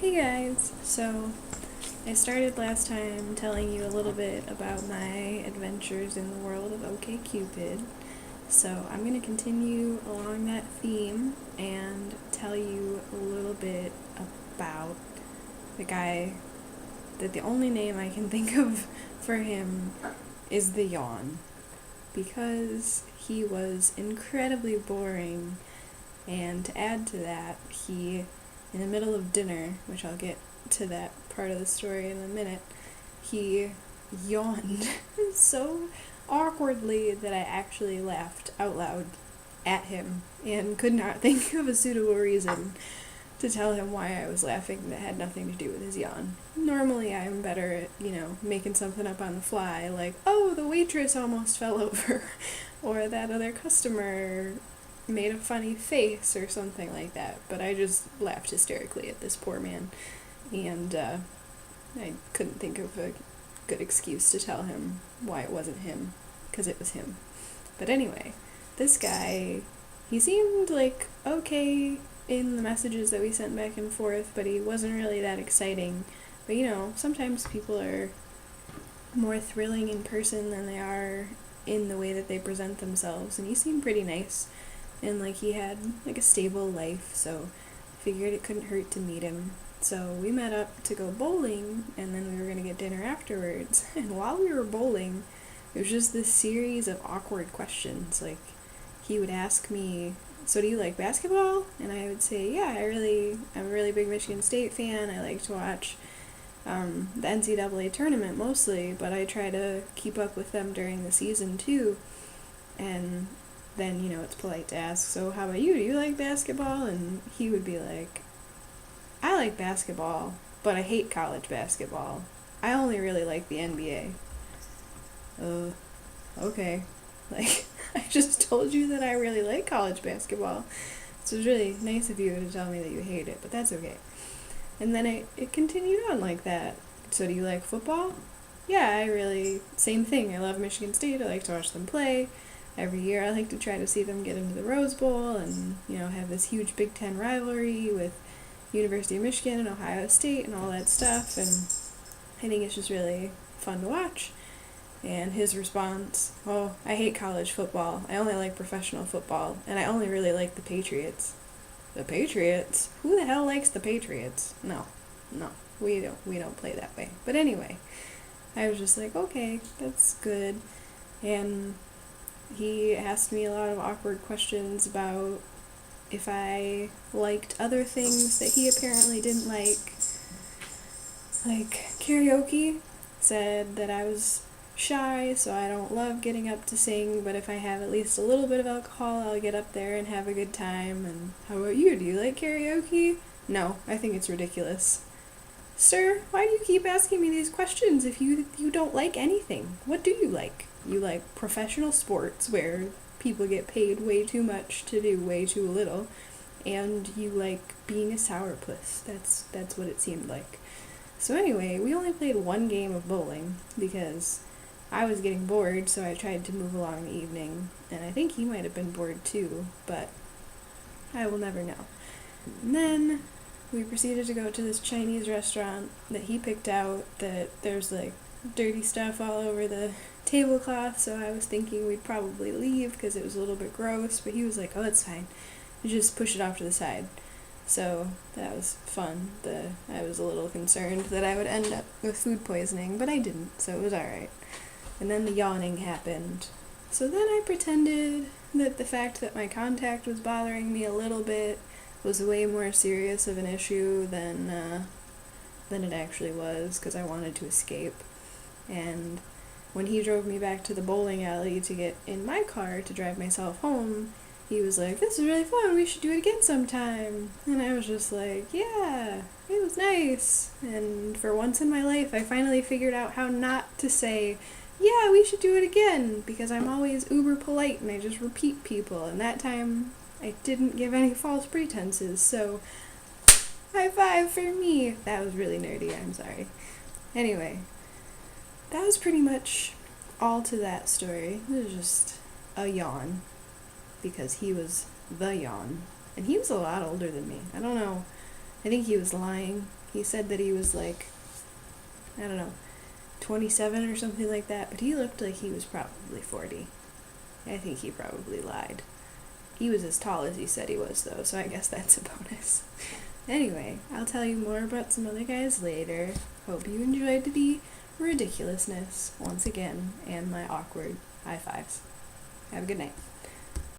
Hey guys, so I started last time telling you a little bit about my adventures in the world of OkCupid. So I'm going to continue along that theme and tell you a little bit about the guy that the only name I can think of for him is the Yawn, because he was incredibly boring, and to add to that, in the middle of dinner, which I'll get to that part of the story in a minute, he yawned so awkwardly that I actually laughed out loud at him and could not think of a suitable reason to tell him why I was laughing that had nothing to do with his yawn. Normally I'm better at, making something up on the fly, like, oh, the waitress almost fell over, or that other customer made a funny face or something like that, but I just laughed hysterically at this poor man, and I couldn't think of a good excuse to tell him why it wasn't him, because it was him. But anyway, this guy, he seemed like okay in the messages that we sent back and forth, but he wasn't really that exciting. But sometimes people are more thrilling in person than they are in the way that they present themselves, and he seemed pretty nice, and he had a stable life, so figured it couldn't hurt to meet him. So we met up to go bowling, and then we were going to get dinner afterwards. And while we were bowling, it was just this series of awkward questions. He would ask me, so do you like basketball? And I would say, yeah, I'm a really big Michigan State fan. I like to watch the NCAA tournament mostly, but I try to keep up with them during the season too. And then, it's polite to ask, so how about you? Do you like basketball? And he would be like, I like basketball, but I hate college basketball. I only really like the NBA. Okay. I just told you that I really like college basketball. So it was really nice of you to tell me that you hate it, but that's okay. And then it continued on like that. So do you like football? Yeah, same thing. I love Michigan State. I like to watch them play. Every year I like to try to see them get into the Rose Bowl and, have this huge Big Ten rivalry with University of Michigan and Ohio State and all that stuff, and I think it's just really fun to watch. And his response, oh, I hate college football. I only like professional football, and I only really like the Patriots. The Patriots? Who the hell likes the Patriots? No, we don't play that way. But anyway, I was just like, okay, that's good. And he asked me a lot of awkward questions about if I liked other things that he apparently didn't like karaoke. Said that I was shy, so I don't love getting up to sing, but if I have at least a little bit of alcohol, I'll get up there and have a good time. And how about you? Do you like karaoke? No, I think it's ridiculous. Sir, why do you keep asking me these questions if you don't like anything? What do you like? You like professional sports where people get paid way too much to do way too little, and you like being a sourpuss. That's what it seemed like. So anyway, we only played one game of bowling because I was getting bored, so I tried to move along the evening, and I think he might have been bored too, but I will never know. And then we proceeded to go to this Chinese restaurant that he picked out that there's dirty stuff all over the tablecloth, so I was thinking we'd probably leave because it was a little bit gross, but he was like, oh, it's fine. You just push it off to the side. So that was fun. I was a little concerned that I would end up with food poisoning, but I didn't, so it was alright. And then the yawning happened. So then I pretended that the fact that my contact was bothering me a little bit was way more serious of an issue than it actually was, because I wanted to escape. And when he drove me back to the bowling alley to get in my car to drive myself home, he was like, this is really fun, we should do it again sometime. And I was just like, yeah, it was nice. And for once in my life, I finally figured out how not to say, yeah, we should do it again, because I'm always uber polite and I just repeat people. And that time, I didn't give any false pretenses, so high five for me. That was really nerdy, I'm sorry. Anyway, that was pretty much all to that story. It was just a yawn, because he was the Yawn, and he was a lot older than me. I don't know I think he was lying. He said that he was like, I don't know, 27 or something like that, but he looked like he was probably 40. I think he probably lied. He was as tall as he said he was, though, so I guess that's a bonus. Anyway, I'll tell you more about some other guys later. Hope you enjoyed the ridiculousness once again and my awkward high fives. Have a good night.